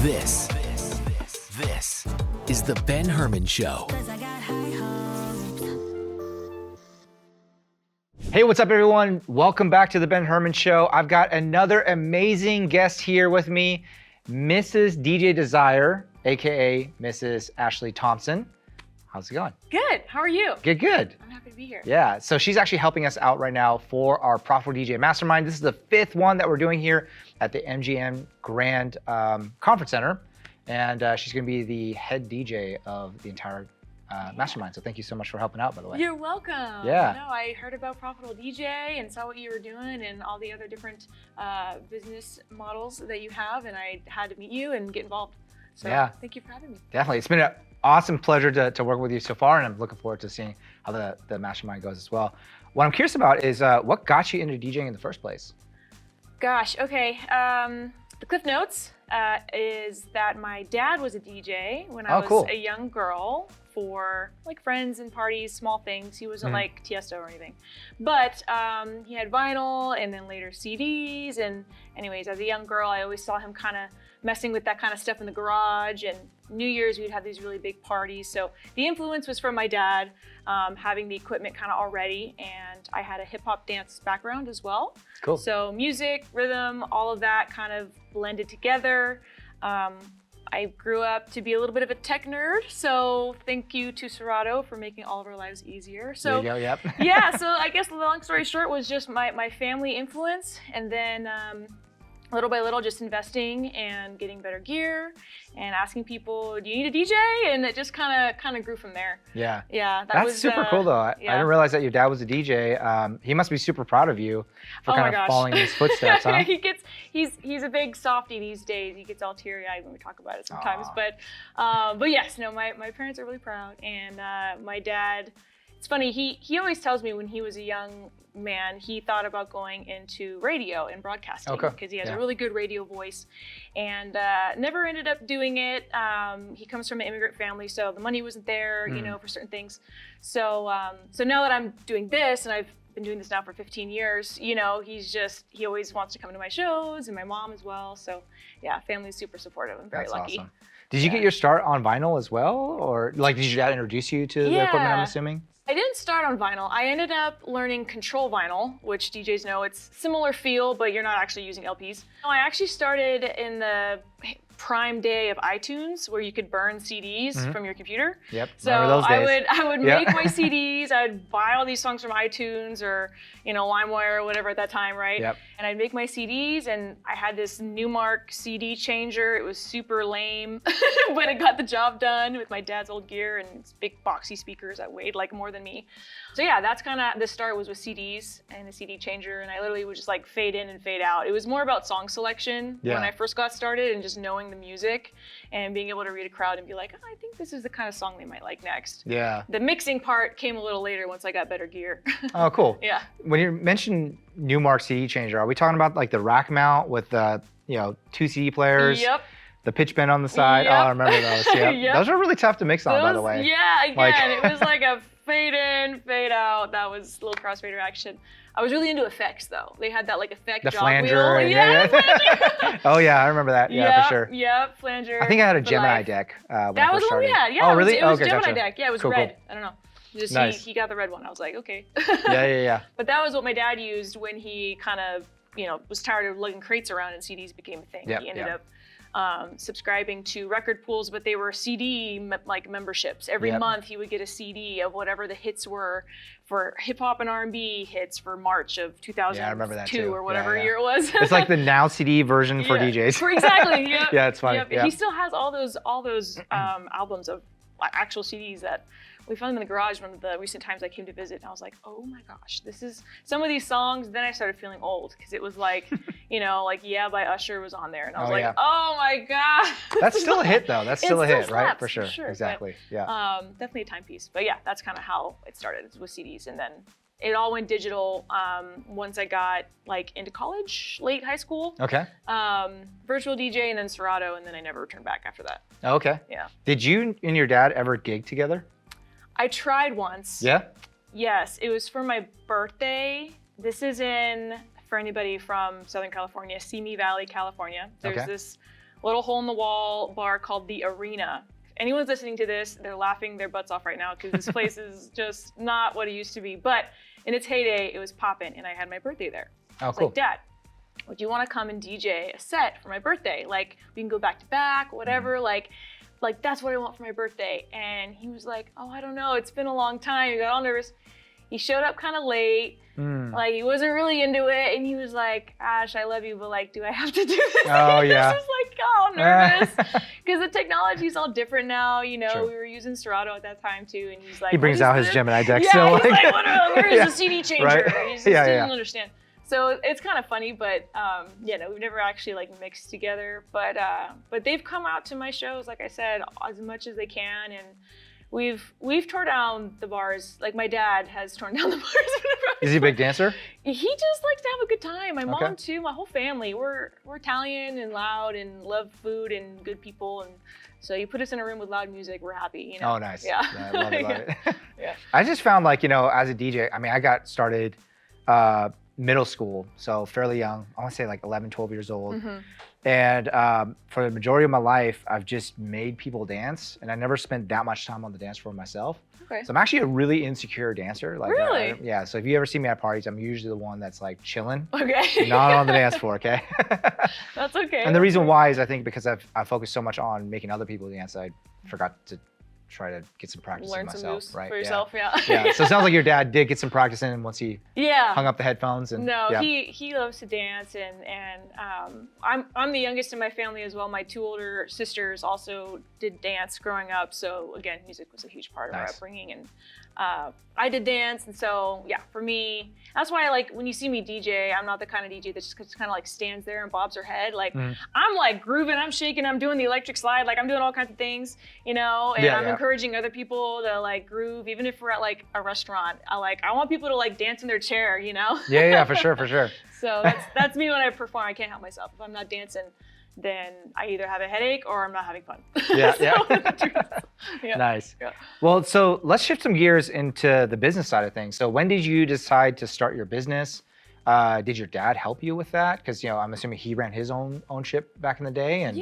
This is the Ben Herman Show. Hey, what's up, everyone? Welcome back to the Ben Herman Show. I've got another amazing guest here with me, Mrs. DJ Desire, aka Mrs. Ashley Thompson. How's it going? Good. How are you? Good. I'm happy to be here. Yeah, so she's actually helping us out right now for our Profitable DJ Mastermind. This is the 5th one that we're doing here at the MGM Grand Conference Center. And she's gonna be the head DJ of the entire Mastermind. So thank you so much for helping out, by the way. You're welcome. Yeah. No, I heard about Profitable DJ and saw what you were doing and all the other different business models that you have, and I had to meet you and get involved. So yeah. Thank you for having me. Definitely. It's been an awesome pleasure to work with you so far, and I'm looking forward to seeing how the Mastermind goes as well. What I'm curious about is what got you into DJing in the first place? Gosh, okay. The Cliff Notes is that my dad was a DJ when I was a young girl for like friends and parties, small things. He wasn't like Tiesto or anything. But he had vinyl and then later CDs. And anyways, as a young girl, I always saw him kind of messing with that kind of stuff in the garage. And New Year's, we'd have these really big parties. So the influence was from my dad, having the equipment kind of already. And I had a hip hop dance background as well. Cool. So music, rhythm, all of that kind of blended together. I grew up to be a little bit of a tech nerd, so thank you to Serato for making all of our lives easier. So there you go, yep. yeah, so I guess the long story short was just my family influence, and then little by little just investing and getting better gear and asking people, do you need a DJ? And it just kind of grew from there. Yeah. Yeah. That's super cool though. I didn't realize that your dad was a DJ. He must be super proud of you for kind of following in his footsteps, huh? He's a big softie these days. He gets all teary-eyed when we talk about it sometimes. But yes, no, my parents are really proud. And my dad, it's funny, he always tells me when he was a young man, he thought about going into radio and broadcasting because he has a really good radio voice, and never ended up doing it. He comes from an immigrant family, so the money wasn't there, you know, for certain things. So now that I'm doing this, and I've been doing this now for 15 years, you know, he always wants to come to my shows, and my mom as well. So yeah, family's super supportive. I'm very lucky. Awesome. Did you get your start on vinyl as well, or like did your dad introduce you to the equipment, I'm assuming? I didn't start on vinyl. I ended up learning control vinyl, which DJs know it's similar feel, but you're not actually using LPs. I actually started in the prime day of iTunes, where you could burn CDs from your computer. Yep. So those days. I would make my CDs. I'd buy all these songs from iTunes or LimeWire or whatever at that time, right? Yep. And I'd make my CDs, and I had this Newmark CD changer. It was super lame, but it got the job done with my dad's old gear and big boxy speakers that weighed like more than me. So yeah, that's kind of the start was with CDs and a CD changer, and I literally would just like fade in and fade out. It was more about song selection when I first got started, and just knowing the music and being able to read a crowd and be like, oh, I think this is the kind of song they might like next. Yeah. The mixing part came a little later once I got better gear. Oh, cool. Yeah. When you mentioned Newmark CD changer, are we talking about like the rack mount with the 2 CD players? Yep. The pitch bend on the side? Yep. Oh, I remember those. Yep. Yep. Those are really tough to mix on, by the way. Yeah, again, it was like a fade in, fade out. That was a little crossfader action. I was really into effects though. They had that like effect the jog flanger. wheel. Yeah. Flanger. Oh yeah, I remember that. Yeah, for sure. Yep, flanger. I think I had a Gemini deck when I that was first the one started. we had. Yeah. Oh really? It was okay, Gemini gotcha. deck. Yeah, it was cool, red. Cool. I don't know. Just nice. he got the red one. I was like, okay. Yeah. But that was what my dad used when he kind of was tired of lugging crates around and CDs became a thing. He ended up subscribing to record pools, but they were CD like memberships. Every month he would get a CD of whatever the hits were for hip hop and R&B hits for March of 2002 I remember that too. or whatever year it was. It's like the now CD version for DJs. Exactly. Yep. Yeah, it's funny. Yep. Yeah. He still has all those albums of actual CDs that we found them in the garage one of the recent times I came to visit, and I was like, oh my gosh, this is some of these songs. Then I started feeling old because it was like, like Yeah by Usher was on there, and I was like, oh my god. That's still a hit though. That's still a hit, right? For sure. Exactly. But, yeah. Definitely a timepiece. But yeah, that's kind of how it started with CDs, and then it all went digital once I got like into college, late high school. Okay. Virtual DJ and then Serato, and then I never returned back after that. Okay. Yeah. Did you and your dad ever gig together? I tried once. Yeah? Yes, it was for my birthday. This is for anybody from Southern California, Simi Valley, California. There's this little hole in the wall bar called the Arena. If anyone's listening to this, they're laughing their butts off right now because this place is just not what it used to be. But in its heyday, it was poppin', and I had my birthday there. Oh, I was cool. like, Dad, would you want to come and DJ a set for my birthday? Like, we can go back to back, whatever. Like that's what I want for my birthday. And he was like, oh, I don't know. It's been a long time. He got all nervous. He showed up kind of late. Like, he wasn't really into it. And he was like, Ash, I love you, but like, do I have to do this? Oh, yeah. I was like, oh, nervous. Because the technology's all different now. You know, Sure. We were using Serato at that time too. And he's like, He brings out his Gemini deck yeah, still. he's like, where is the CD changer? Right. He just didn't understand. So it's kind of funny, but yeah, no, we've never actually like mixed together. But they've come out to my shows, like I said, as much as they can, and we've torn down the bars. Like, my dad has torn down the bars. Is he a big dancer? He just likes to have a good time. My Okay. mom too. My whole family. We're Italian and loud and love food and good people, and so you put us in a room with loud music, we're happy. You know? Oh, nice. Yeah. I love it. Love it. Yeah. I just found, like, you know, as a DJ, I mean, I got started middle school, so fairly young. I want to say like 11, 12 years old. And for the majority of my life, I've just made people dance, and I never spent that much time on the dance floor myself. Okay. So I'm actually a really insecure dancer. Like, Really? yeah. So if you ever see me at parties, I'm usually the one that's like chilling, Okay. not on the dance floor. Okay. That's okay. And the reason why is I think because I focused so much on making other people dance, I forgot to try to get some practice in Learn some myself. moves Right. for yourself. Yeah. Yeah. So it sounds like your dad did get some practice in once he Yeah. hung up the headphones. And No, yeah. he loves to dance, and I'm the youngest in my family as well. My two older sisters also did dance growing up, so again, music was a huge part of our Nice. upbringing, and I did dance, and so yeah, for me, that's why, like, when you see me DJ, I'm not the kind of DJ that just kind of like stands there and bobs her head. Like, I'm like grooving, I'm shaking, I'm doing the electric slide, like I'm doing all kinds of things, you know, and I'm encouraging other people to like groove, even if we're at like a restaurant. I want people to like dance in their chair, you know. Yeah, for sure. So that's me when I perform. I can't help myself. If I'm not dancing, then I either have a headache or I'm not having fun. Yeah, Yeah. Nice. Yeah. Well, so let's shift some gears into the business side of things. So when did you decide to start your business? Did your dad help you with that? Because, you know, I'm assuming he ran his own ship back in the day, and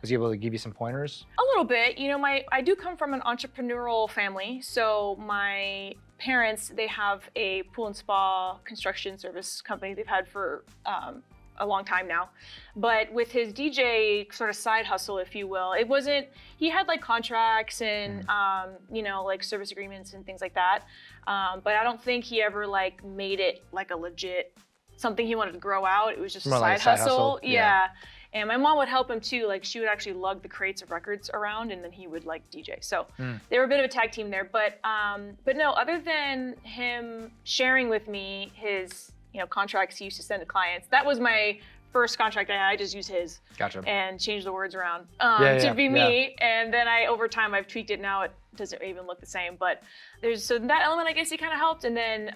was he able to give you some pointers? A little bit. You know, I do come from an entrepreneurial family. So my parents, they have a pool and spa construction service company they've had for a long time now. But with his DJ sort of side hustle, if you will, it wasn't, he had like contracts and, you know, like service agreements and things like that. But I don't think he ever like made it like a legit something he wanted to grow out. It was just a More side like a side hustle. hustle. Yeah. And my mom would help him too. Like, she would actually lug the crates of records around, and then he would like DJ. So they were a bit of a tag team there. But no, other than him sharing with me his, you know, contracts he used to send to clients, that was my first contract I had. I just used his and changed the words around to be me. And then over time, I've tweaked it. Now it doesn't even look the same, but so that element, I guess, he kind of helped. And then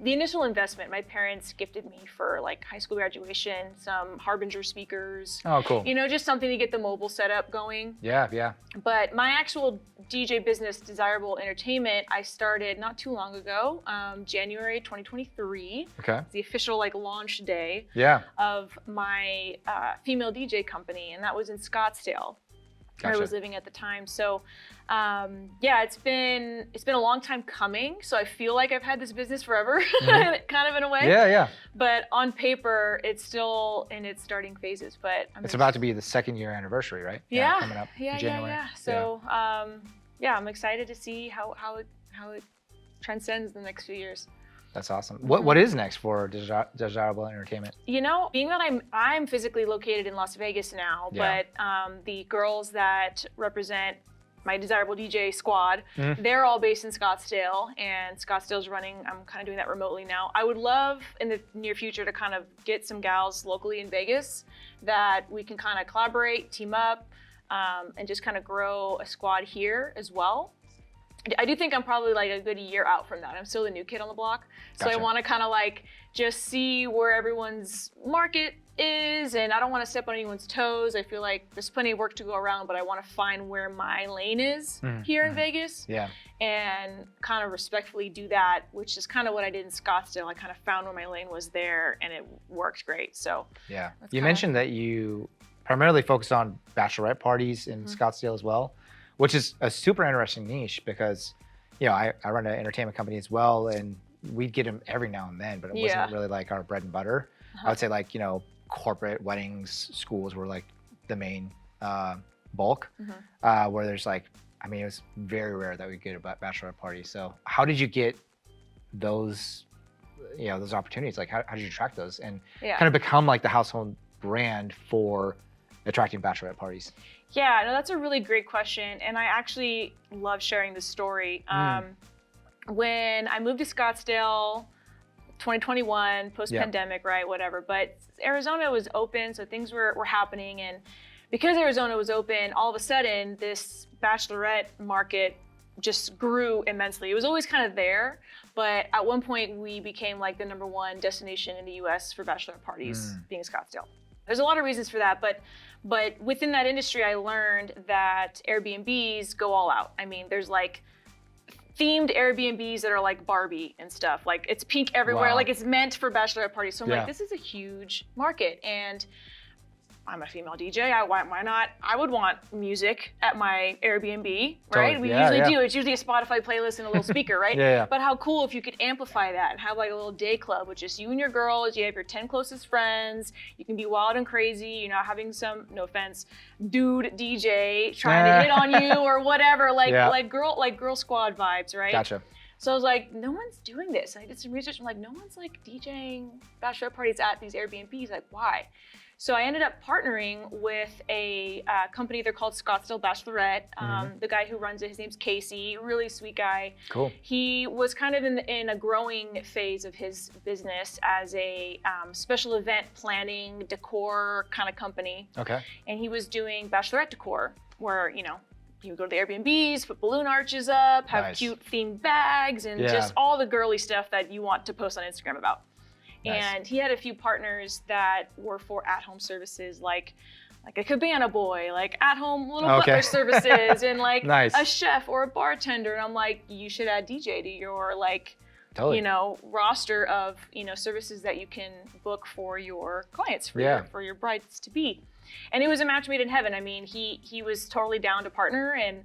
the initial investment, my parents gifted me for like high school graduation, some Harbinger speakers. Oh, cool. You know, just something to get the mobile setup going. Yeah. But my actual DJ business, Desirable Entertainment, I started not too long ago, January 2023. Okay. It's the official like launch day of my female DJ company, and that was in Scottsdale, where I was living at the time. So yeah, it's been a long time coming. So I feel like I've had this business forever, kind of in a way. Yeah. But on paper, it's still in its starting phases. But it's about to be the 2nd year anniversary, right? Yeah. Coming up in January. Yeah. So yeah, I'm excited to see how it transcends the next few years. That's awesome. What is next for Desirable Entertainment? You know, being that I'm physically located in Las Vegas now, but the girls that represent my Desirable DJ squad, they're all based in Scottsdale, and Scottsdale's running. I'm kind of doing that remotely now. I would love in the near future to kind of get some gals locally in Vegas that we can kind of collaborate, team up, and just kind of grow a squad here as well. I do think I'm probably like a good year out from that. I'm still the new kid on the block. So I want to kind of like just see where everyone's market is, and I don't want to step on anyone's toes. I feel like there's plenty of work to go around, but I want to find where my lane is here in Vegas. Yeah. And kind of respectfully do that, which is kind of what I did in Scottsdale. I kind of found where my lane was there, and it worked great. So yeah. You mentioned that you primarily focused on bachelorette parties in Scottsdale as well, which is a super interesting niche because, I run an entertainment company as well, and we'd get them every now and then, but it wasn't really like our bread and butter. I would say like, corporate weddings, schools were like the main bulk, where there's like, it was very rare that we'd get a bachelorette party. So how did you get those, those opportunities? Like how did you attract those and kind of become like the household brand for attracting bachelorette parties? Yeah, no, that's a really great question. And I actually love sharing this story. When I moved to Scottsdale, 2021, post-pandemic, right, whatever. But Arizona was open, so things were happening. And because Arizona was open, all of a sudden, this bachelorette market just grew immensely. It was always kind of there, but at one point, we became like the #1 destination in the US for bachelorette parties, being Scottsdale. There's a lot of reasons for that, but within that industry, I learned that Airbnbs go all out. There's like themed Airbnbs that are like Barbie and stuff. Like it's pink everywhere. Wow. Like it's meant for bachelorette parties. So I'm like, this is a huge market. And I'm a female DJ. Why not? I would want music at my Airbnb, right? Totally. We usually do. It's usually a Spotify playlist and a little speaker, right? Yeah. But how cool if you could amplify that and have like a little day club with just you and your girls. You have your 10 closest friends. You can be wild and crazy. You're not having some, no offense, dude DJ trying to hit on you or whatever. Like girl squad vibes, right? Gotcha. So I was like, no one's doing this. I did some research. I'm like, no one's like DJing bachelorette parties at these Airbnbs. Like, why? So I ended up partnering with a company. They're called Scottsdale Bachelorette. The guy who runs it, his name's Casey, really sweet guy. Cool. He was kind of in a growing phase of his business as a special event planning, decor kind of company. Okay. And he was doing bachelorette decor, where he would go to the Airbnbs, put balloon arches up, have cute themed bags, and just all the girly stuff that you want to post on Instagram about. Nice. And he had a few partners that were for at-home services, like a cabana boy, like at-home little butler services, and like a chef or a bartender. And I'm like, you should add DJ to your roster of services that you can book for your clients, for your brides to be. And it was a match made in heaven. He was totally down to partner, and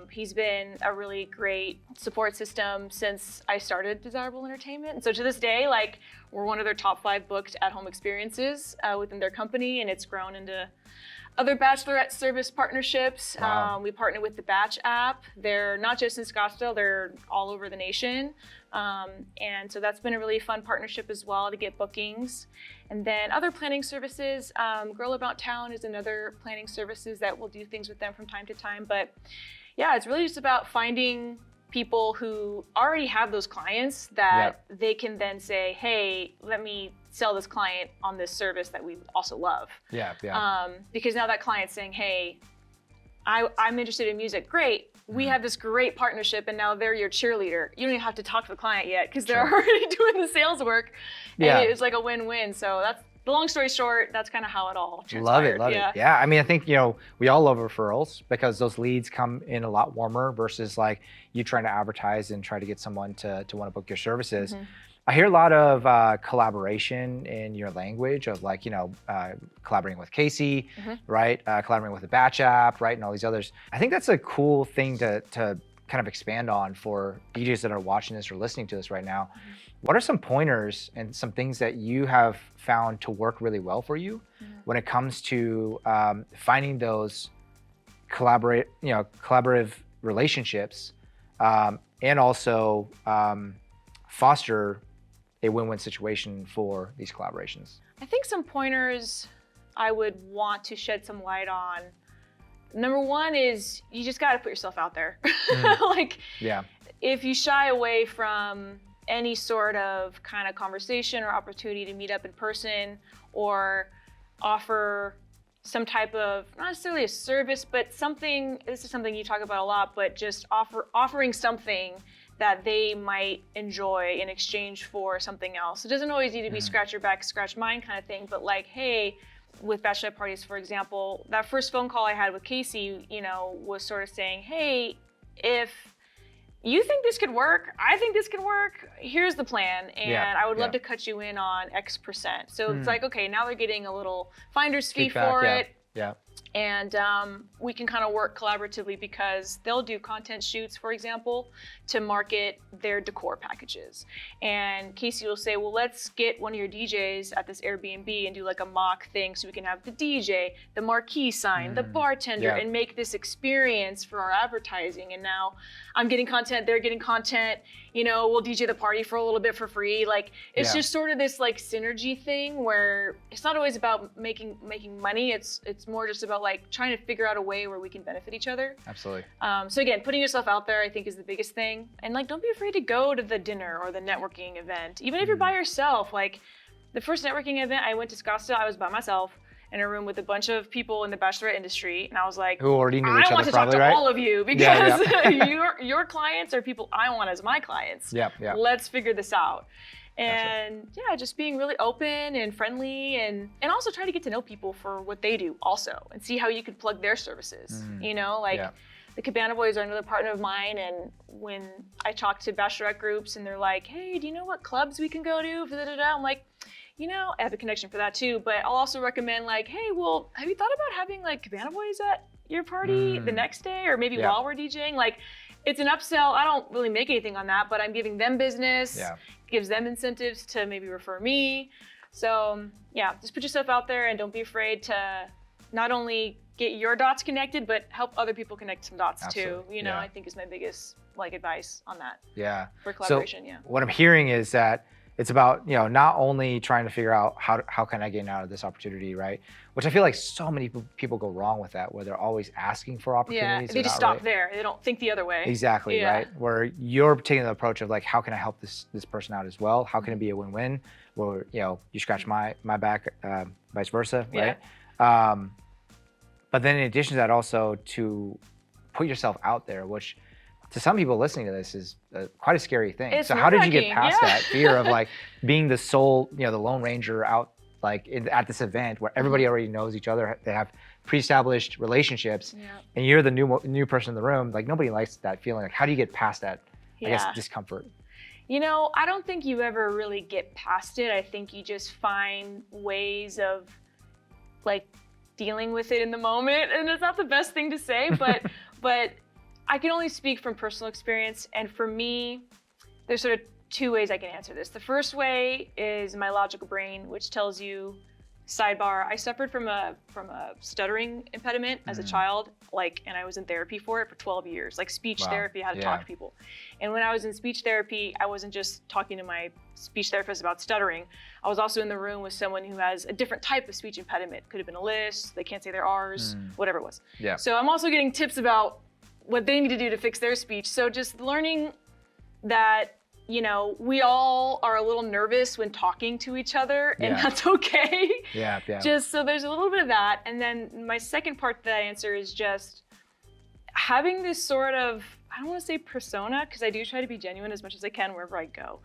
he's been a really great support system since I started Desirable Entertainment. And so to this day, like, we're one of their top 5 booked at-home experiences within their company, and it's grown into other bachelorette service partnerships. Wow. We partner with the Batch app. They're not just in Scottsdale, they're all over the nation. And so that's been a really fun partnership as well to get bookings. And then other planning services, Girl About Town is another planning services that we'll do things with them from time to time. But yeah, it's really just about finding people who already have those clients that they can then say, hey, let me sell this client on this service that we also love. Because now that client's saying, hey, I'm interested in music. Great. We have this great partnership, and now they're your cheerleader. You don't even have to talk to the client yet because they're already doing the sales work. And it's like a win-win. So that's the long story short. That's kind of how it all transpired. Love it. Yeah. I think, we all love referrals because those leads come in a lot warmer versus like you trying to advertise and try to get someone to want to book your services. I hear a lot of collaboration in your language of like, collaborating with Casey, right? Collaborating with the Batch app, right? And all these others. I think that's a cool thing to kind of expand on for DJs that are watching this or listening to this right now. What are some pointers and some things that you have found to work really well for you when it comes to finding those collaborative relationships and also foster a win-win situation for these collaborations? I think some pointers I would want to shed some light on. Number one is you just got to put yourself out there. If you shy away from any sort of kind of conversation or opportunity to meet up in person or offer some type of, not necessarily a service, but something, this is something you talk about a lot, but just offering something that they might enjoy in exchange for something else. It doesn't always need to be scratch your back, scratch mine kind of thing, but like, hey, with bachelorette parties, for example, that first phone call I had with Casey, was sort of saying, hey, if you think this could work? I think this could work. Here's the plan, and Yeah, I would love yeah. to cut you in on X%. So it's like, okay, now they're getting a little finder's fee Feedback, for yeah. it. Yeah. And we can kind of work collaboratively because they'll do content shoots, for example, to market their decor packages. And Casey will say, well, let's get one of your DJs at this Airbnb and do like a mock thing so we can have the DJ, the marquee sign, the bartender, Yeah. and make this experience for our advertising. And now I'm getting content, they're getting content, you know, we'll DJ the party for a little bit for free. Like, it's Yeah. just sort of this like synergy thing where it's not always about making money. It's more just about like trying to figure out a way where we can benefit each other. Absolutely. So again, putting yourself out there, I think, is the biggest thing. And like, don't be afraid to go to the dinner or the networking event, even if you're by yourself. Like, the first networking event I went to Scottsdale, I was by myself in a room with a bunch of people in the bachelorette industry, and I was like, Who already knew each I want other to talk probably, to right? all of you because your clients are people I want as my clients. Yeah, yeah. Let's figure this out. And yeah, just being really open and friendly, and also try to get to know people for what they do also, and see how you could plug their services. You know, like the Cabana Boys are another partner of mine, and when I talk to bachelorette groups and they're like, hey, do you know what clubs we can go to? I'm like, you know, I have a connection for that too, but I'll also recommend like, hey, well, have you thought about having like Cabana Boys at your party the next day, or maybe while we're DJing? Like, it's an upsell. I don't really make anything on that, but I'm giving them business, gives them incentives to maybe refer me. So yeah, just put yourself out there and don't be afraid to not only get your dots connected, but help other people connect some dots too. You know, I think is my biggest like advice on that. Yeah. For collaboration, So what I'm hearing is that it's about, you know, not only trying to figure out how can I get out of this opportunity, right? Which I feel like so many people go wrong with that, where they're always asking for opportunities. Yeah, they just stop there. They don't think the other way. Exactly, right? Where you're taking the approach of like, how can I help this person out as well? How can it be a win-win? Where, you know, you scratch my back, vice versa, right? But then in addition to that, also to put yourself out there, which to some people listening to this is quite a scary thing. It's so how did you get nerve-wracking, past that fear of like being the sole, you know, the Lone Ranger out like at this event where everybody already knows each other, they have pre-established relationships, and you're the new person in the room? Like, nobody likes that feeling. Like, how do you get past that, I guess, discomfort? You know, I don't think you ever really get past it. I think you just find ways of like dealing with it in the moment, and it's not the best thing to say, but but I can only speak from personal experience, and for me, there's sort of two ways I can answer this. The first way is my logical brain, which tells you, sidebar, I suffered from a stuttering impediment as a child, like, and I was in therapy for it for 12 years, like speech therapy, how to talk to people. And when I was in speech therapy, I wasn't just talking to my speech therapist about stuttering. I was also in the room with someone who has a different type of speech impediment. Could have been a lisp, they can't say their R's, whatever it was. So I'm also getting tips about what they need to do to fix their speech. So just learning that, you know, we all are a little nervous when talking to each other, and that's okay. Just so there's a little bit of that. And then my second part to that answer is just having this sort of, I don't want to say persona, because I do try to be genuine as much as I can wherever I go.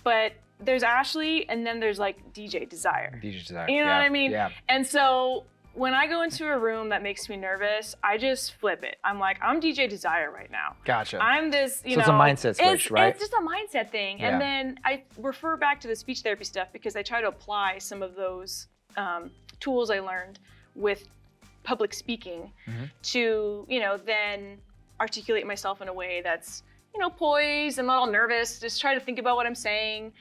But there's Ashley, and then there's like DJ Desire. DJ Desire. You know what I mean? And so when I go into a room that makes me nervous, I just flip it. I'm like, I'm DJ Desire right now. Gotcha. I'm this, you know. So it's a mindset switch, right? It's just a mindset thing. And then I refer back to the speech therapy stuff because I try to apply some of those tools I learned with public speaking to, you know, then articulate myself in a way that's, you know, poised. I'm not all nervous. Just try to think about what I'm saying.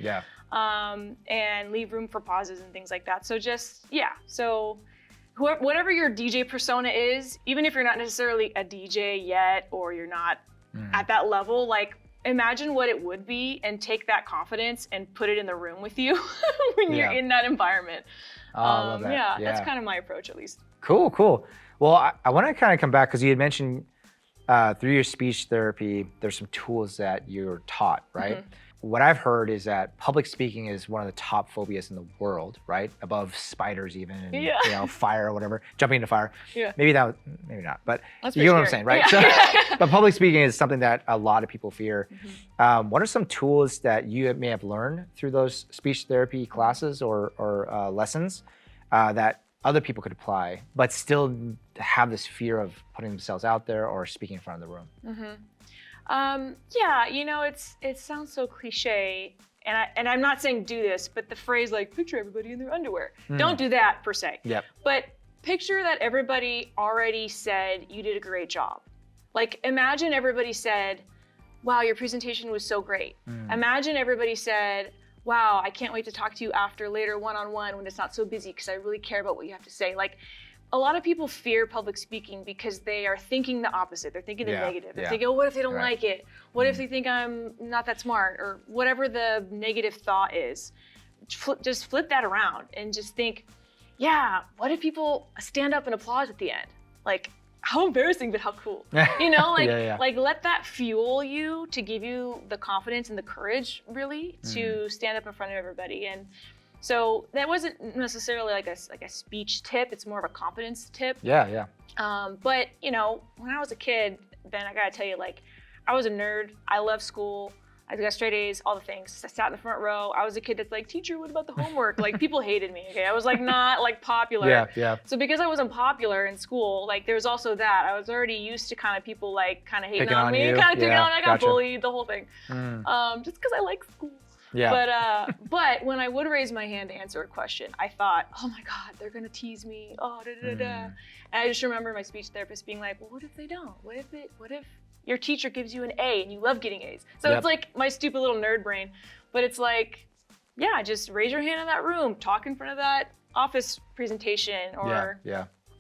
And leave room for pauses and things like that. So just, so whatever your DJ persona is, even if you're not necessarily a DJ yet, or you're not at that level, like, imagine what it would be and take that confidence and put it in the room with you when you're in that environment. I love that. That's kind of my approach, at least. Cool. Well, I want to kind of come back because you had mentioned through your speech therapy, there's some tools that you're taught, right? What I've heard is that public speaking is one of the top phobias in the world, right? Above spiders even, and you know, fire or whatever, jumping into fire. Maybe not, but you know what I'm saying, right? So, but public speaking is something that a lot of people fear. What are some tools that you may have learned through those speech therapy classes or lessons that other people could apply, but still have this fear of putting themselves out there or speaking in front of the room? Yeah, it sounds so cliche, and I'm not saying do this, but the phrase like picture everybody in their underwear. Don't do that per se. Yep. But picture that everybody already said you did a great job. Like imagine everybody said, wow, your presentation was so great. Imagine everybody said, wow, I can't wait to talk to you after later one-on-one when it's not so busy because I really care about what you have to say. Like a lot of people fear public speaking because they are thinking the opposite. They're thinking the negative. They're thinking, oh, what if they don't like it? What if they think I'm not that smart? Or whatever the negative thought is. Just flip that around and just think, yeah, what if people stand up and applaud at the end? Like, how embarrassing, but how cool. Like let that fuel you to give you the confidence and the courage really to stand up in front of everybody. And so that wasn't necessarily like a speech tip. It's more of a confidence tip. Yeah. But when I was a kid, then I gotta tell you, like, I was a nerd. I loved school. I got straight A's, all the things. I sat in the front row. I was a kid that's like, teacher, what about the homework? Like people hated me. Okay, I was like not like popular. Yeah. So because I wasn't popular in school, like there's also that. I was already used to kind of people like kind of hating Picking on me, you. kind of picking on me. I got Gotcha. bullied, the whole thing. Just because I like school. Yeah. But when I would raise my hand to answer a question, I thought, oh my God, they're gonna tease me. Oh, da da da. And I just remember my speech therapist being like, well, what if they don't? What if your teacher gives you an A and you love getting A's? So it's like my stupid little nerd brain, but it's like, yeah, just raise your hand in that room, talk in front of that office presentation or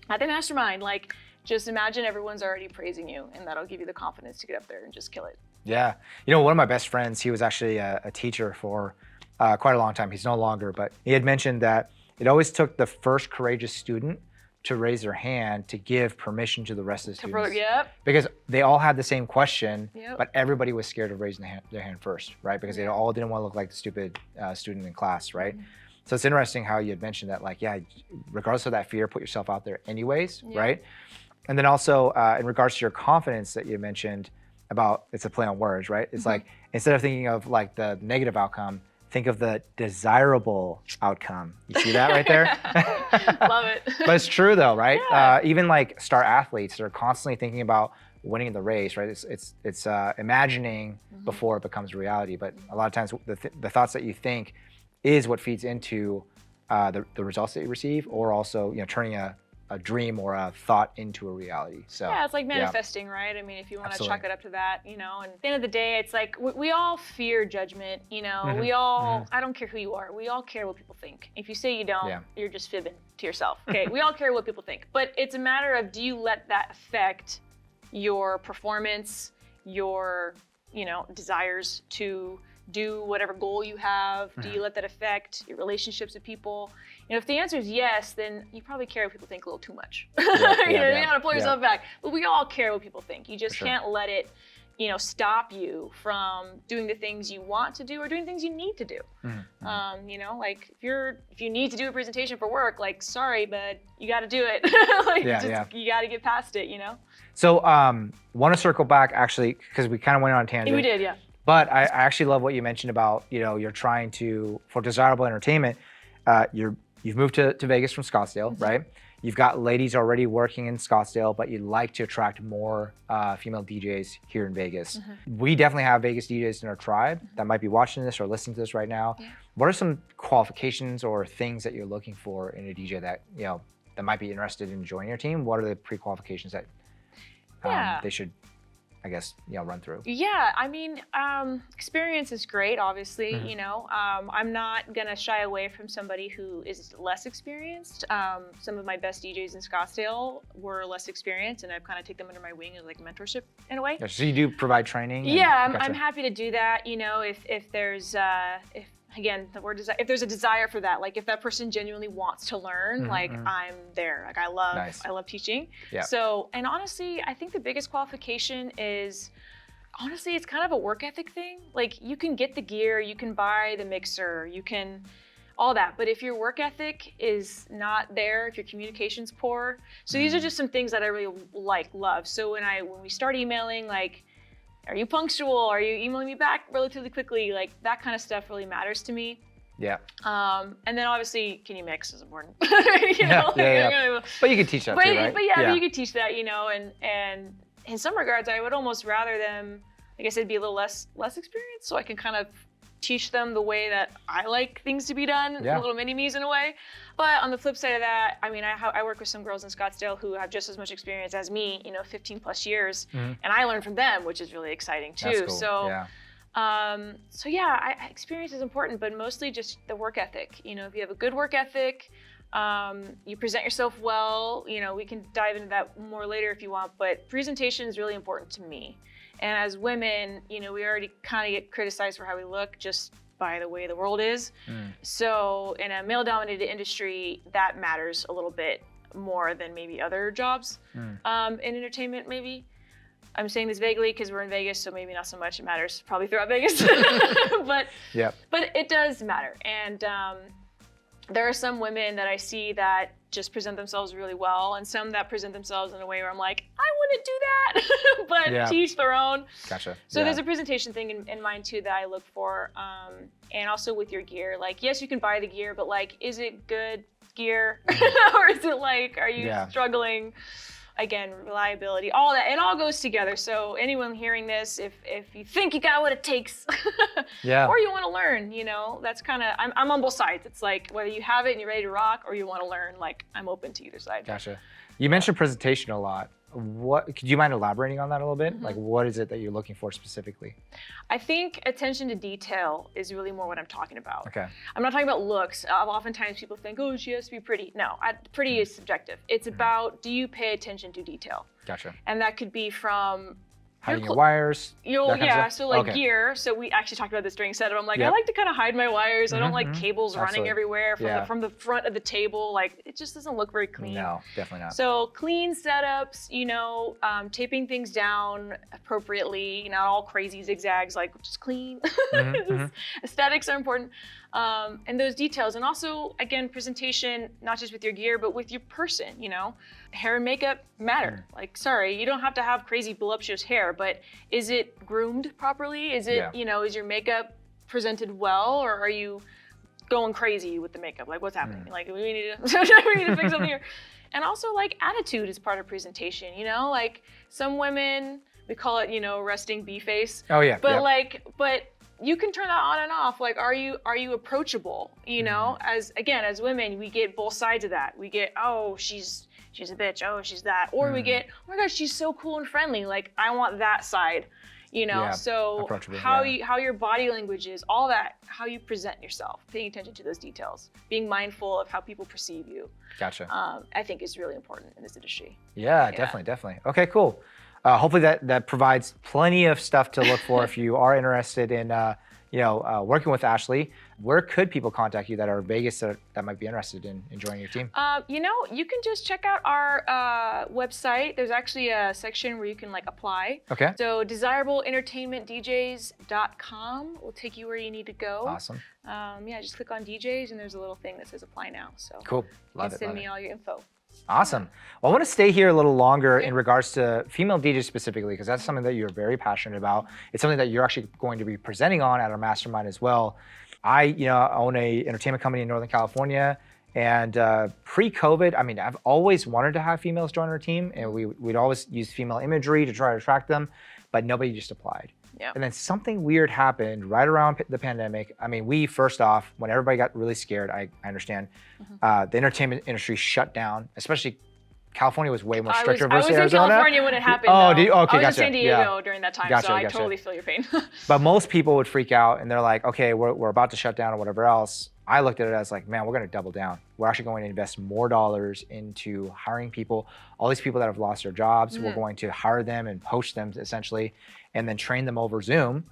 at the mastermind. Like, just imagine everyone's already praising you, and that'll give you the confidence to get up there and just kill it. Yeah. One of my best friends, he was actually a teacher for quite a long time. He's no longer, but he had mentioned that it always took the first courageous student to raise their hand to give permission to the rest of the students. Because they all had the same question, but everybody was scared of raising their hand first, right? Because they all didn't want to look like the stupid student in class, right? So it's interesting how you had mentioned that, like, yeah, regardless of that fear, put yourself out there anyways, right? And then also in regards to your confidence that you mentioned about, it's a play on words, right? It's like, instead of thinking of like the negative outcome, think of the desirable outcome. You see that right there? Love it. But it's true though, right? Yeah. Even like star athletes, they're constantly thinking about winning the race, right? It's imagining before it becomes reality. But a lot of times the thoughts that you think is what feeds into the results that you receive, or also turning a dream or a thought into a reality. So yeah, it's like manifesting, right? I mean, if you want to chalk it up to that, and at the end of the day, it's like we all fear judgment, we all, I don't care who you are, we all care what people think. If you say you don't, you're just fibbing to yourself. Okay, we all care what people think, but it's a matter of, do you let that affect your performance, your, desires to do whatever goal you have? Do you let that affect your relationships with people? If the answer is yes, then you probably care what people think a little too much. You gotta pull yourself back. But we all care what people think. You just can't let it, stop you from doing the things you want to do or doing things you need to do. Like if you need to do a presentation for work, like, sorry, but you got to do it. You got to get past it. So want to circle back actually, because we kind of went on a tangent. We did, yeah. But I actually love what you mentioned about, you're trying to, for desirable entertainment, you've moved to Vegas from Scottsdale, right? You've got ladies already working in Scottsdale, but you'd like to attract more female DJs here in Vegas. We definitely have Vegas DJs in our tribe that might be watching this or listening to this right now. What are some qualifications or things that you're looking for in a DJ that, that might be interested in joining your team? What are the pre-qualifications that they should, I guess, run through? Yeah, I mean, experience is great, obviously, I'm not gonna shy away from somebody who is less experienced. Some of my best DJs in Scottsdale were less experienced, and I've kind of taken them under my wing as like mentorship in a way. So you do provide training? Yeah, I'm happy to do that, if there's, again, the word desire, if there's a desire for that, like if that person genuinely wants to learn, like I'm there. Like I love teaching. Yeah. So, and honestly, I think the biggest qualification is, honestly, it's kind of a work ethic thing. Like you can get the gear, you can buy the mixer, you can, all that. But if your work ethic is not there, if your communication's poor, so these are just some things that I really love. So when we start emailing, like, are you punctual? Are you emailing me back relatively quickly? Like that kind of stuff really matters to me. Yeah. And then obviously, can you mix is important. But you can teach that too, right? But you can teach that, and in some regards, I would almost rather them like I said, be a little less experienced, so I can kind of teach them the way that I like things to be done, little mini-me's in a way. But on the flip side of that, I mean, I work with some girls in Scottsdale who have just as much experience as me, 15 plus years, and I learn from them, which is really exciting too. That's cool. So, experience is important, but mostly just the work ethic. If you have a good work ethic, you present yourself well, we can dive into that more later if you want, but presentation is really important to me. And as women, we already kind of get criticized for how we look just by the way the world is. So in a male-dominated industry, that matters a little bit more than maybe other jobs in entertainment, maybe. I'm saying this vaguely because we're in Vegas, so maybe not so much. It matters probably throughout Vegas, but it does matter. And there are some women that I see that just present themselves really well, and some that present themselves in a way where I'm like, I wouldn't do that, but to each their own. Gotcha. So there's a presentation thing in mind too that I look for, and also with your gear. Like, yes, you can buy the gear, but like, is it good gear, or is it like, are you struggling? Again, reliability, all that, it all goes together. So anyone hearing this, if you think you got what it takes, or you want to learn, that's kind of, I'm on both sides. It's like whether you have it and you're ready to rock, or you want to learn, like I'm open to either side. Gotcha. You mentioned presentation a lot. Could you mind elaborating on that a little bit? Like, what is it that you're looking for specifically? I think attention to detail is really more what I'm talking about. Okay. I'm not talking about looks. Oftentimes people think, oh, she has to be pretty. No, pretty is subjective. It's about, do you pay attention to detail? Gotcha. And that could be from hiding your wires. So like gear. So we actually talked about this during setup. I'm like, I like to kind of hide my wires. I don't like cables running everywhere from the front of the table. Like, it just doesn't look very clean. No, definitely not. So clean setups, taping things down appropriately, not all crazy zigzags, like just clean. Aesthetics are important. And those details. And also, again, presentation, not just with your gear, but with your person, Hair and makeup matter. Like, sorry, you don't have to have crazy voluptuous hair, but is it groomed properly? Is it, is your makeup presented well, or are you going crazy with the makeup? Like, what's happening? Like, we need to fix something here. And also, like, attitude is part of presentation, like some women, we call it, resting bee face. Oh yeah. But but you can turn that on and off. Like, are you approachable? As women, we get both sides of that. We get, oh, she's a bitch. Oh, she's that. Or we get, oh my gosh, she's so cool and friendly. Like, I want that side. So how your body language is, all that, how you present yourself, paying attention to those details, being mindful of how people perceive you. Gotcha. I think is really important in this industry. Yeah, definitely. Okay, cool. Hopefully that provides plenty of stuff to look for if you are interested in working with Ashley. Where could people contact you that are in Vegas that might be interested in joining your team? You can just check out our website. There's actually a section where you can apply. Okay. So desirableentertainmentdjs.com will take you where you need to go. Awesome. Just click on DJs and there's a little thing that says apply now. So cool. Love it. Send me all your info. Awesome. Well, I want to stay here a little longer in regards to female DJs specifically, because that's something that you're very passionate about. It's something that you're actually going to be presenting on at our mastermind as well. I own a entertainment company in Northern California, and pre-COVID, I've always wanted to have females join our team, and we'd always use female imagery to try to attract them, but nobody just applied. Yeah. And then something weird happened right around the pandemic. We first off, when everybody got really scared, I understand, the entertainment industry shut down, especially California was way more stricter versus Arizona. I was in California when it happened. Okay, I was gotcha. in San Diego during that time, so I totally feel your pain. But most people would freak out and they're like, okay, we're about to shut down or whatever else. I looked at it as like, man, we're going to double down. We're actually going to invest more dollars into hiring people. All these people that have lost their jobs, we're going to hire them and poach them essentially, and then train them over Zoom.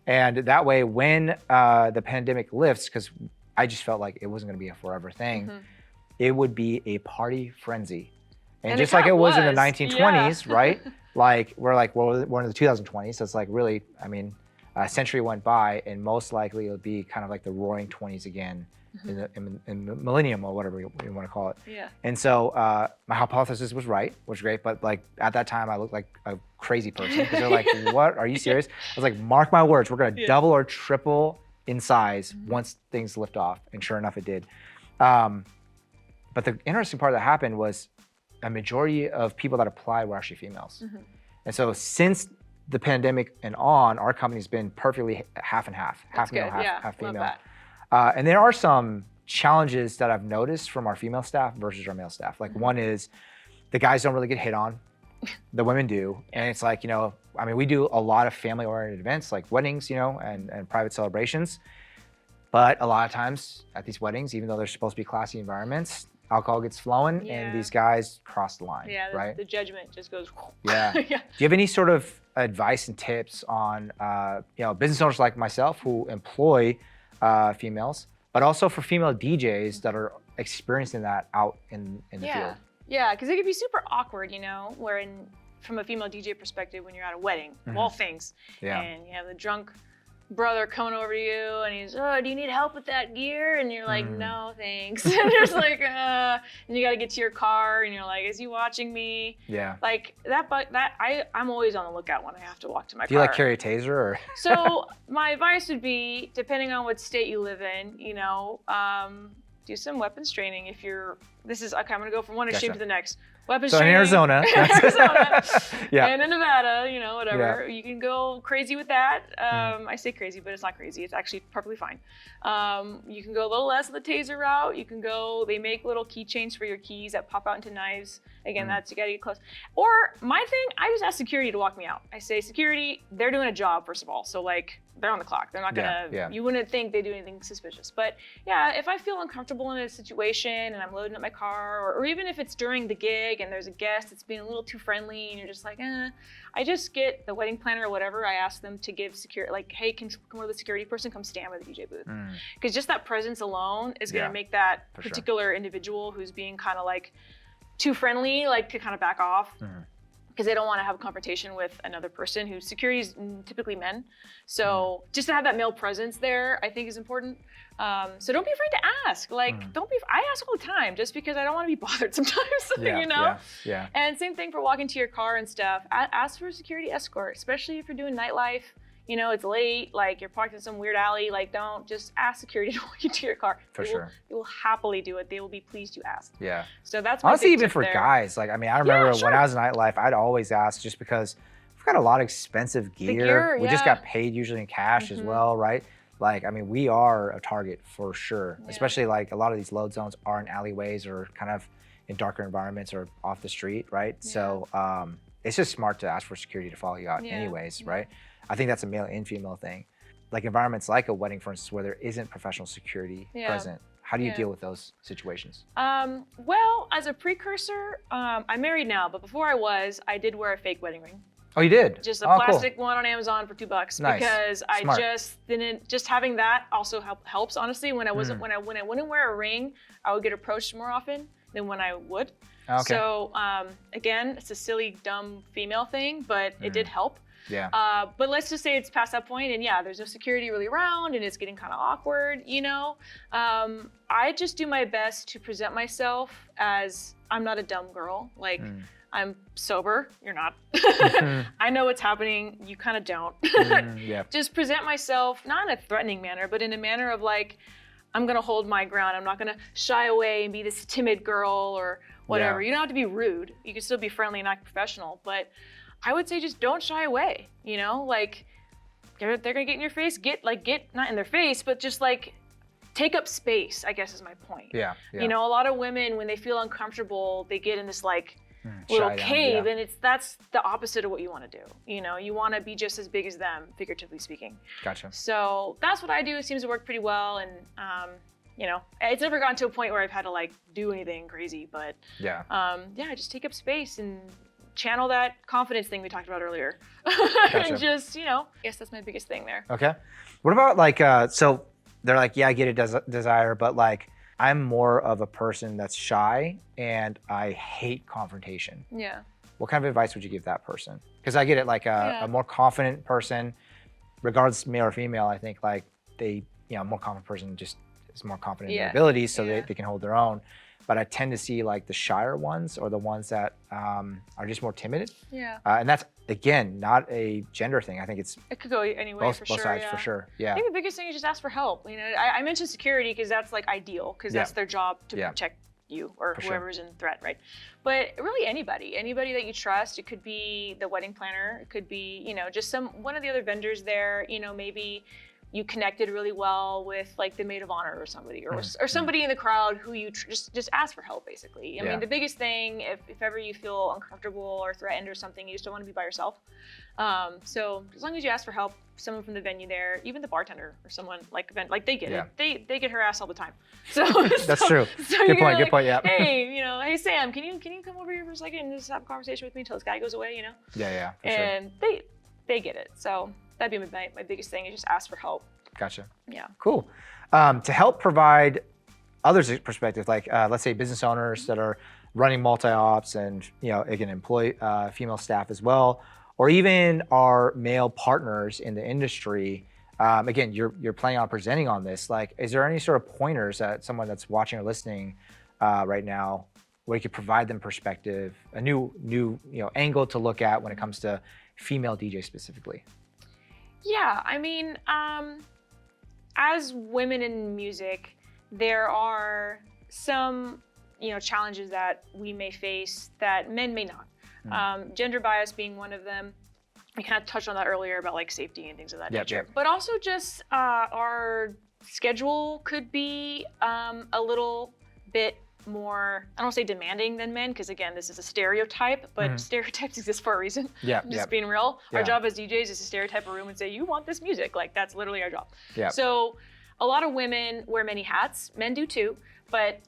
And that way, when the pandemic lifts, because I just felt like it wasn't going to be a forever thing, it would be a party frenzy. And just like it was in the 1920s, right? We're in the 2020s, so it's like really, a century went by, and most likely it'll be kind of like the roaring 20s again in the millennium or whatever you want to call it. Yeah. And so my hypothesis was right, which was great, but at that time I looked like a crazy person because they're like, what, are you serious? I was like, mark my words, we're gonna double or triple in size once things lift off, and sure enough it did. But the interesting part that happened was a majority of people that applied were actually females. And so since the pandemic and on, our company's been perfectly half and half, half male, half female. Love that. And there are some challenges that I've noticed from our female staff versus our male staff. Like one is the guys don't really get hit on, the women do. And it's like, I mean, we do a lot of family oriented events like weddings, and private celebrations. But a lot of times at these weddings, even though they're supposed to be classy environments, alcohol gets flowing and these guys cross the line, right? The judgment just goes. Yeah. Do you have any sort of advice and tips on, business owners like myself who employ females, but also for female DJs that are experiencing that out in the field? Yeah, because it could be super awkward, from a female DJ perspective when you're at a wedding, of all things, and you have the drunk brother coming over to you and he's, oh, do you need help with that gear? And you're like, no, thanks. And you're just like, and you got to get to your car and you're like, is he watching me? Yeah. Like I'm always on the lookout when I have to walk to my car. Do you like carry a taser or? So my advice would be, depending on what state you live in, do some weapons training. If you're, I'm going to go from one extreme to the next. Weapons training. In Arizona. Yeah. And in Nevada, whatever. Yeah. You can go crazy with that. I say crazy, but it's not crazy. It's actually perfectly fine. You can go a little less of the taser route. You can go, they make little keychains for your keys that pop out into knives. Again, that's, you gotta get close. Or my thing, I just ask security to walk me out. I say, security, they're doing a job, first of all. So they're on the clock. They're not gonna, you wouldn't think they do anything suspicious. But yeah, if I feel uncomfortable in a situation and I'm loading up my car, or even if it's during the gig and there's a guest that's being a little too friendly and you're just like, I just get the wedding planner or whatever, I ask them to give security, like, hey, can one of the security person come stand by the DJ booth? Because just that presence alone is gonna make that particular individual who's being kind of like too friendly, like to kind of back off. Because they don't want to have a confrontation with another person whose security is typically men. So just to have that male presence there, I think is important. So don't be afraid to ask. I ask all the time just because I don't want to be bothered sometimes, Yeah. And same thing for walking to your car and stuff. Ask for a security escort, especially if you're doing nightlife. It's late, like you're parked in some weird alley, don't just ask security to walk you to your car. They will happily do it. They will be pleased you asked. Yeah. So that's my honestly, big even tip for there. guys, I remember when I was in nightlife, I'd always ask just because we've got a lot of expensive gear. We just got paid usually in cash as well, right? We are a target for sure, especially a lot of these load zones are in alleyways or kind of in darker environments or off the street, right? Yeah. So it's just smart to ask for security to follow you out anyways, right? I think that's a male and female thing. Like environments like a wedding, for instance, where there isn't professional security present. How do you deal with those situations? Well, as a precursor, I'm married now, but before I did wear a fake wedding ring. Oh, you did? Just a plastic one on Amazon for $2 nice. Because Smart. I just didn't. Just having that also helps. Honestly, when I wasn't when I wouldn't wear a ring, I would get approached more often than when I would. Okay. So again, it's a silly, dumb female thing, but it did help. Yeah. But let's just say it's past that point, and there's no security really around, and it's getting kind of awkward. I just do my best to present myself as I'm not a dumb girl. I'm sober. You're not. I know what's happening. You kind of don't. Just present myself not in a threatening manner, but in a manner of I'm gonna hold my ground. I'm not gonna shy away and be this timid girl or whatever. You don't have to be rude. You can still be friendly and act professional, but I would say just don't shy away, they're gonna get in your face, get not in their face, but just take up space, I guess is my point. Yeah. A lot of women, when they feel uncomfortable, they get in this little cave, and that's the opposite of what you wanna do. You wanna be just as big as them, figuratively speaking. Gotcha. So that's what I do. It seems to work pretty well, and it's never gotten to a point where I've had to do anything crazy, but just take up space and channel that confidence thing we talked about earlier. Gotcha. And just, I guess that's my biggest thing there. Okay. What about so they're I get a desire, but I'm more of a person that's shy and I hate confrontation. Yeah. What kind of advice would you give that person? Because I get it, a more confident person, regardless male or female, I think a more confident person just is more confident in their abilities, so they can hold their own. But I tend to see the shyer ones or the ones that are just more timid. Yeah. And that's, again, not a gender thing. I think it could go anyway, both for sure. Both sides, for sure. Yeah. I think the biggest thing is just ask for help. I mentioned security because that's ideal, because that's their job to protect you or For sure. whoever's in threat, right? But really anybody that you trust. It could be the wedding planner. It could be, you know, just one of the other vendors there. You know, maybe you connected really well with like the maid of honor or somebody, or somebody in the crowd who you just ask for help, basically. I mean, the biggest thing, if ever you feel uncomfortable or threatened or something, you just don't want to be by yourself. So as long as you ask for help, someone from the venue there, even the bartender or someone like they get it. They get harassed all the time. So That's true. So Good point. Good point. Yeah. Hey, you know, hey Sam, can you come over here for a second and just have a conversation with me until this guy goes away? You know. Yeah. For and they get it. So that'd be my biggest thing, is just ask for help. Gotcha. Yeah. Cool. To help provide others' perspective, like let's say business owners that are running multi-ops and, you know, again, employ female staff as well, or even our male partners in the industry. Again, you're planning on presenting on this. Like, is there any sort of pointers that someone that's watching or listening right now, where you could provide them perspective, a new angle to look at when it comes to female DJ specifically? Yeah, I mean, as women in music, there are some, you know, challenges that we may face that men may not. Gender bias being one of them. We kind of touched on that earlier about like safety and things of that nature. Yep. But also just our schedule could be a little bit more, I don't want to say demanding than men, because again, this is a stereotype, but stereotypes exist for a reason. Just being real. Our job as DJs is to stereotype a room and say, you want this music. Like, that's literally our job. So a lot of women wear many hats. Men do too, but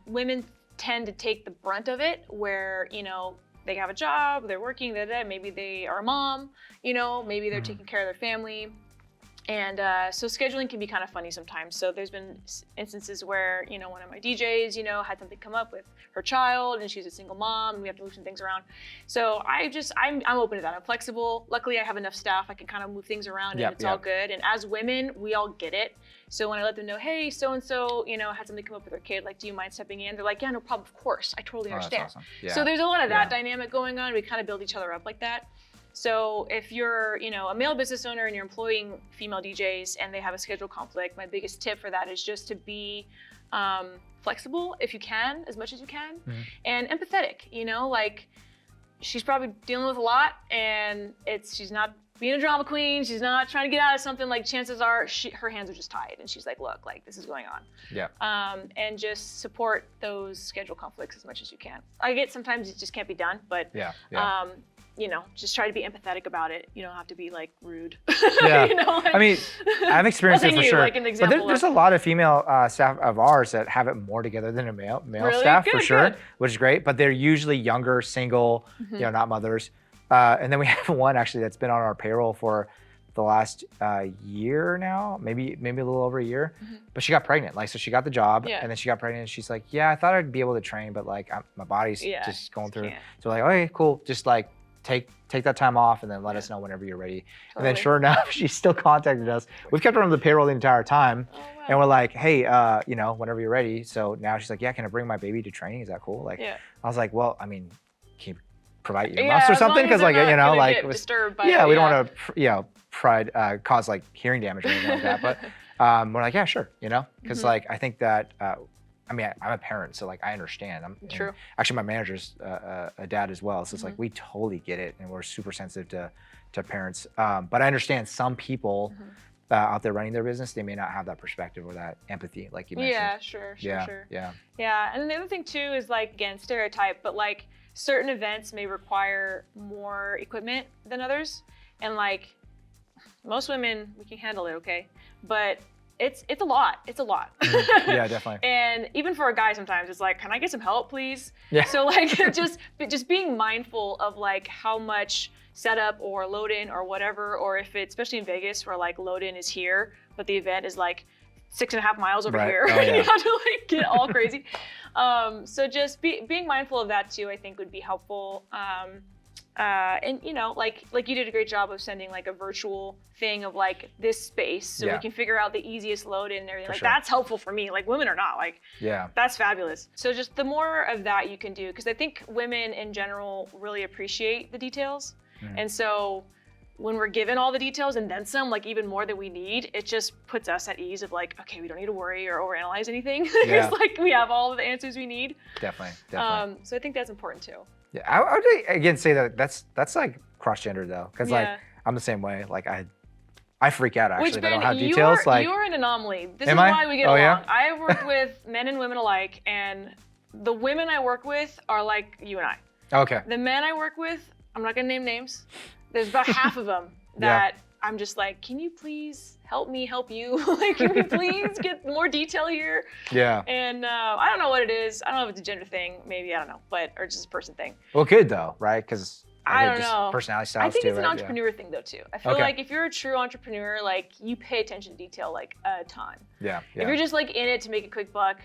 women tend to take the brunt of it, where, you know, they have a job, they're working, maybe they are a mom, you know, maybe they're taking care of their family. And so scheduling can be kind of funny sometimes. So there's been instances where, you know, one of my DJs, you know, had something come up with her child, and she's a single mom, and we have to move some things around. So I'm open to that. I'm flexible. Luckily, I have enough staff. I can kind of move things around, and it's all good. And as women, we all get it. So when I let them know, hey, so-and-so, you know, had something come up with their kid, like, do you mind stepping in? They're like, yeah, no problem, of course. I totally understand. That's awesome. So there's a lot of that dynamic going on. We kind of build each other up like that. So if you're, you know, a male business owner and you're employing female DJs and they have a schedule conflict, my biggest tip for that is just to be flexible if you can, as much as you can, and empathetic. You know, like, she's probably dealing with a lot, and she's not being a drama queen. She's not trying to get out of something. Like, chances are her hands are just tied, and she's like, look, like, this is going on. And just support those schedule conflicts as much as you can. I get sometimes it just can't be done, but you know, just try to be empathetic about it. You don't have to be like rude. You know, like, I mean, I've experienced it for sure. Like an but example there's a lot of female staff of ours that have it more together than a male really? Staff, Good, for sure, good. which is great. But they're usually younger, single, you know, not mothers. And then we have one actually that's been on our payroll for the last year now, maybe a little over a year. But she got pregnant. Like, so she got the job, and then she got pregnant, and she's like, yeah, I thought I'd be able to train, but like my body's just going through. So we're like, okay, cool. Just like take that time off, and then let us know whenever you're ready. And then sure enough, she still contacted us. We've kept her on the payroll the entire time. And we're like, hey, you know, whenever you're ready. So now she's like, yeah, can I bring my baby to training? Is that cool? Like, I was like, well, I mean, can you provide earmuffs or something? Because like, you know, like, we don't want to, you know, cause like hearing damage or anything like that. But we're like, yeah, sure, you know, because like, I think that, I mean, I'm a parent, so like I understand. True. Actually, my manager's a dad as well, so it's like we totally get it, and we're super sensitive to parents. But I understand some people out there running their business, they may not have that perspective or that empathy, like you mentioned. Yeah, sure. Yeah. And the other thing too is, like, again, stereotype, but like certain events may require more equipment than others, and like most women, we can handle it, okay, but it's a lot. It's a lot. Yeah, definitely. And even for a guy, sometimes it's like, can I get some help, please? Yeah. So like, just being mindful of like how much setup or load in or whatever, or if it's, especially in Vegas, where like load in is here, but the event is like 6.5 miles over here. Oh, yeah. You have to like get all crazy. So just being mindful of that too, I think would be helpful. And you know, like you did a great job of sending like a virtual thing of like this space, so we can figure out the easiest load in and everything. Like, that's helpful for me. Like, women are not like, that's fabulous. So just the more of that you can do, because I think women in general really appreciate the details. And so when we're given all the details and then some, like even more than we need, it just puts us at ease of like, okay, we don't need to worry or overanalyze anything because like we have all of the answers we need. Definitely. So I think that's important too. Yeah, I would again say that that's like cross-gender though, because like I'm the same way. Like I freak out actually. Which, Ben, I don't have details. you're an anomaly. This is Am I? why we get Oh, along. yeah? I work with men and women alike, and the women I work with are like you and I. Okay. The men I work with, I'm not gonna name names. There's about half of them that I'm just like, can you please help me help you? Like, can we please get more detail here? Yeah. And I don't know what it is. I don't know if it's a gender thing, maybe, I don't know, but or just a person thing. Well, good though, right? Because I don't know. Personality styles I think too, it's an right? entrepreneur thing though too. I feel like if you're a true entrepreneur, like you pay attention to detail like a ton. Yeah. If you're just like in it to make a quick buck,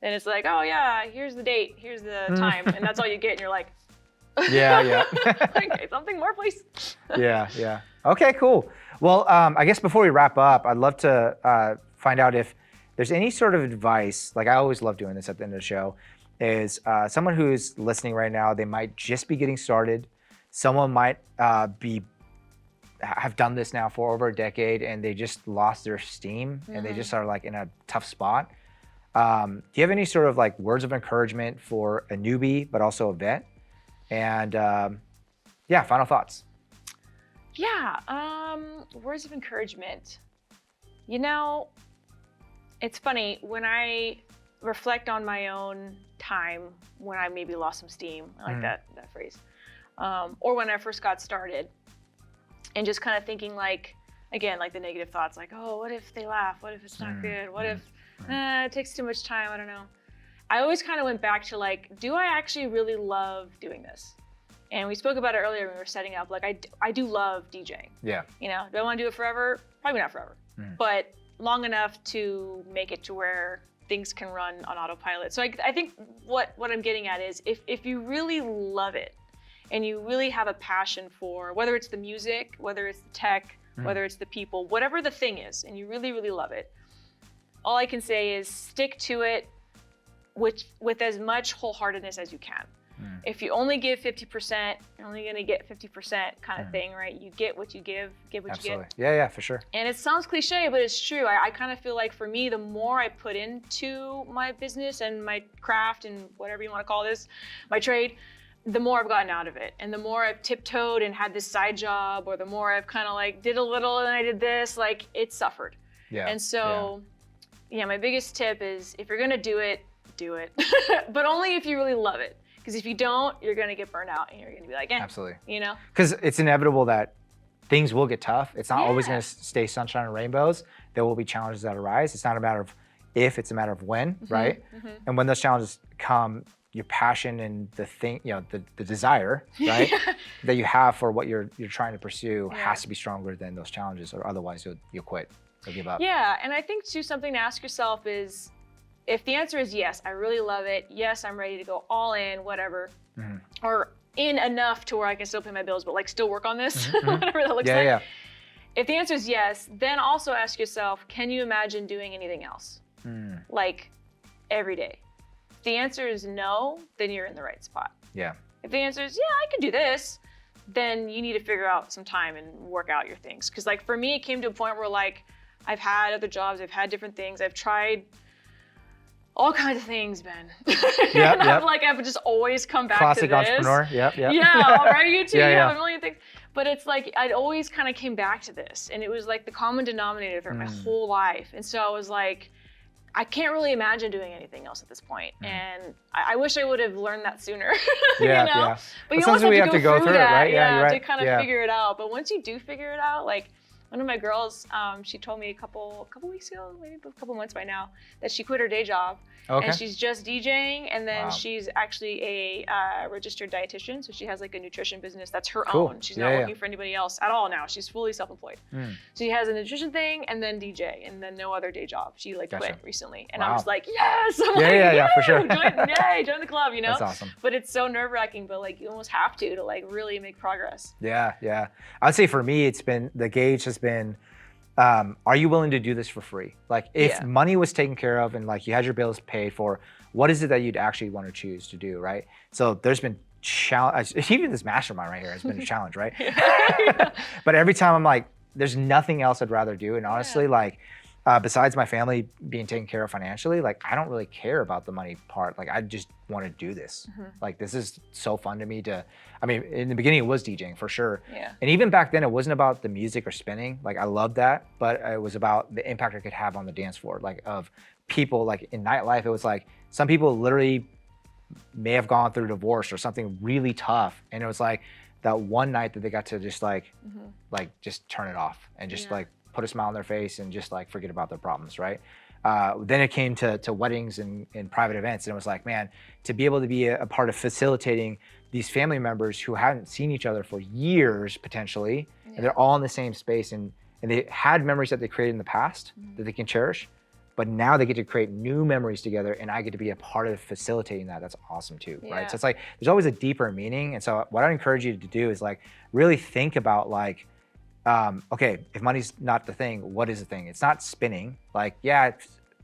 then it's like, oh yeah, here's the date, here's the time, and that's all you get, and you're like, yeah. like, something more, please. Yeah. Okay, cool. Well, I guess before we wrap up, I'd love to find out if there's any sort of advice. Like I always love doing this at the end of the show. Is someone who's listening right now? They might just be getting started. Someone might have done this now for over a decade, and they just lost their steam, and they just are like in a tough spot. Do you have any sort of like words of encouragement for a newbie, but also a vet? And final thoughts. Yeah, words of encouragement. You know, it's funny, when I reflect on my own time when I maybe lost some steam, I like that phrase, or when I first got started, and just kind of thinking like, again, like the negative thoughts, like, oh, what if they laugh? What if it's not good? What if it takes too much time? I don't know. I always kind of went back to like, do I actually really love doing this? And we spoke about it earlier when we were setting up. Like I do love DJing. Yeah. You know, do I want to do it forever? Probably not forever, but long enough to make it to where things can run on autopilot. So I think what I'm getting at is if you really love it and you really have a passion for whether it's the music, whether it's the tech, whether it's the people, whatever the thing is, and you really, really love it, all I can say is stick to it with as much wholeheartedness as you can. If you only give 50%, you're only gonna get 50% kind of thing, right? You get what you give what Absolutely. you get. Yeah, for sure. And it sounds cliche, but it's true. I kind of feel like for me, the more I put into my business and my craft and whatever you want to call this, my trade, the more I've gotten out of it. And the more I've tiptoed and had this side job, or the more I've kind of like did a little and I did this, like it suffered. Yeah. And so, my biggest tip is if you're gonna do it, but only if you really love it. Because if you don't, you're gonna get burned out and you're gonna be like, absolutely. You know? Because it's inevitable that things will get tough. It's not always gonna stay sunshine and rainbows. There will be challenges that arise. It's not a matter of if, it's a matter of when, right? And when those challenges come, your passion and the thing, the desire, right, that you have for what you're trying to pursue has to be stronger than those challenges, or otherwise you'll quit, you'll give up. Yeah, and I think too, something to ask yourself is, if the answer is yes, I really love it, yes, I'm ready to go all in, whatever, or in enough to where I can still pay my bills, but like still work on this, whatever that looks like. Yeah. If the answer is yes, then also ask yourself, can you imagine doing anything else? Like every day. If the answer is no, then you're in the right spot. Yeah. If the answer is, yeah, I can do this, then you need to figure out some time and work out your things. Because like for me, it came to a point where like, I've had other jobs, I've had different things, I've tried all kinds of things, Ben. I've just always come back Classic to this. Entrepreneur, yep. Yeah, right, you too, you have a million things. But it's like, I'd always kind of came back to this, and it was like the common denominator throughout my whole life. And so I was like, I can't really imagine doing anything else at this point. And I wish I would have learned that sooner, you know? But you always have to go through that, right? To kind of figure it out. But once you do figure it out, like, one of my girls, she told me a couple weeks ago, maybe a couple months by now, that she quit her day job. And she's just DJing, and then she's actually a registered dietitian, so she has like a nutrition business that's her own. She's not working for anybody else at all now. She's fully self-employed. So she has a nutrition thing, and then DJ, and then no other day job. She like quit recently, and I was like, yes! I'm like, for sure. Join the club, you know? That's awesome. But it's so nerve-wracking, but like you almost have to like really make progress. Yeah. I'd say for me, the gauge has been, are you willing to do this for free? Like if money was taken care of and like you had your bills paid for, what is it that you'd actually want to choose to do, right? So there's been challenge. Even this mastermind right here has been a challenge, right? Yeah. But every time I'm like, there's nothing else I'd rather do. And honestly, like, besides my family being taken care of financially, like I don't really care about the money part. Like I just want to do this. Like this is so fun to me I mean, in the beginning it was DJing for sure. Yeah. And even back then it wasn't about the music or spinning. Like I loved that, but it was about the impact I could have on the dance floor. Like of people, like in nightlife, it was like some people literally may have gone through divorce or something really tough. And it was like that one night that they got to just like just turn it off and just like put a smile on their face and just like forget about their problems, right? Then it came to weddings and private events, and it was like, man, to be able to be a part of facilitating these family members who hadn't seen each other for years potentially, and they're all in the same space, and they had memories that they created in the past that they can cherish, but now they get to create new memories together, and I get to be a part of facilitating that. That's awesome too, right? So it's like there's always a deeper meaning, and so what I encourage you to do is like really think about like, okay, if money's not the thing, what is the thing? It's not spinning. Like, yeah,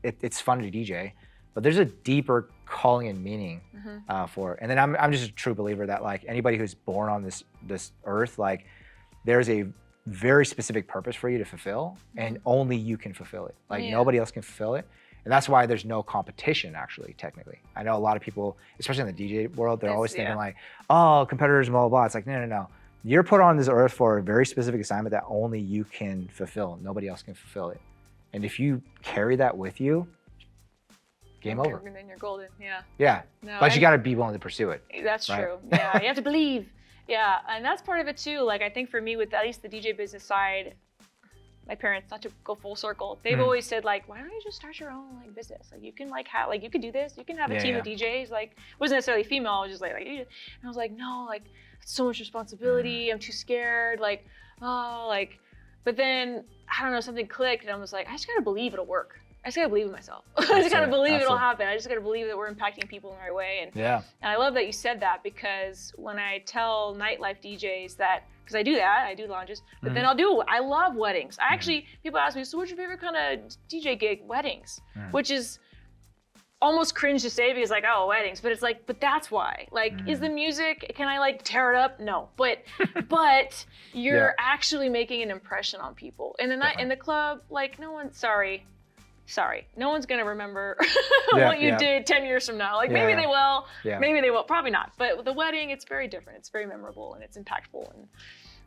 it's fun to DJ, but there's a deeper calling and meaning for it. And then I'm just a true believer that like anybody who's born on this earth, like there's a very specific purpose for you to fulfill, and only you can fulfill it. Like nobody else can fulfill it. And that's why there's no competition, actually, technically. I know a lot of people, especially in the DJ world, they're always thinking like, oh, competitors, blah, blah, blah. It's like, no. You're put on this earth for a very specific assignment that only you can fulfill. Nobody else can fulfill it. And if you carry that with you, game over. Then you're golden, Yeah, no, but you gotta be willing to pursue it. That's true, yeah, you have to believe. Yeah, and that's part of it too. Like I think for me, with at least the DJ business side, my parents, not to go full circle, they've always said like, why don't you just start your own like business? Like you can like have, like you could do this. You can have a team of DJs. Like it wasn't necessarily female. I was just like, and I was like, no, like it's so much responsibility. I'm too scared. Like, oh, like, but then I don't know, something clicked, and I was like, I just gotta believe it'll work. I just gotta believe in myself. I just gotta believe it'll happen. I just gotta believe that we're impacting people in the right way. And and I love that you said that, because when I tell nightlife DJs that, because I do that, I do lounges, but then I love weddings. I actually, people ask me, so what's your favorite kind of DJ gig? Weddings, which is almost cringe to say because like, oh, weddings, but it's like, but that's why. Like, is the music, can I like tear it up? No, but you're actually making an impression on people. And in the club, like no one, sorry, no one's gonna remember what you did 10 years from now. Like maybe they will, maybe they will, probably not. But with the wedding, it's very different. It's very memorable and it's impactful.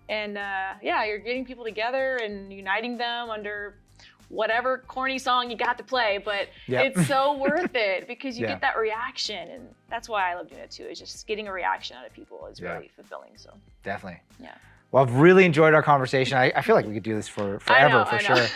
And you're getting people together and uniting them under whatever corny song you got to play, but it's so worth it because you get that reaction, and that's why I love doing it too. Is just getting a reaction out of people is really fulfilling. So definitely. Yeah. Well, I've really enjoyed our conversation. I feel like we could do this for forever, for sure.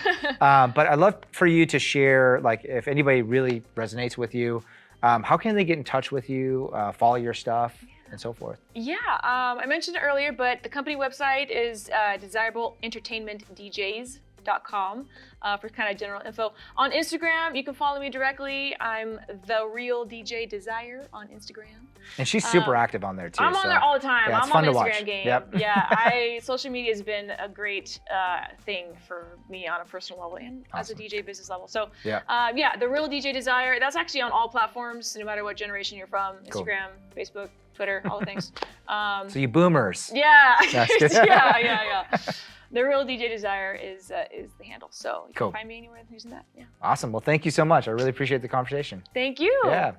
But I'd love for you to share, like, if anybody really resonates with you, how can they get in touch with you, follow your stuff, and so forth? Yeah, I mentioned it earlier, but the company website is DesirableEntertainmentDJs.com for kind of general info. On Instagram, you can follow me directly. I'm The Real DJ Desire on Instagram. And she's super active on there too. I'm on there all the time. Yeah, I'm on the Instagram game. Yeah, social media has been a great thing for me on a personal level and as a DJ business level. So The Real DJ Desire, that's actually on all platforms, no matter what generation you're from. Instagram, Facebook, Twitter, all the things. So you boomers. Yeah. That's good. Yeah. The Real DJ Desire is the handle. So you can find me anywhere using that. Yeah. Awesome. Well, thank you so much. I really appreciate the conversation. Thank you. Yeah.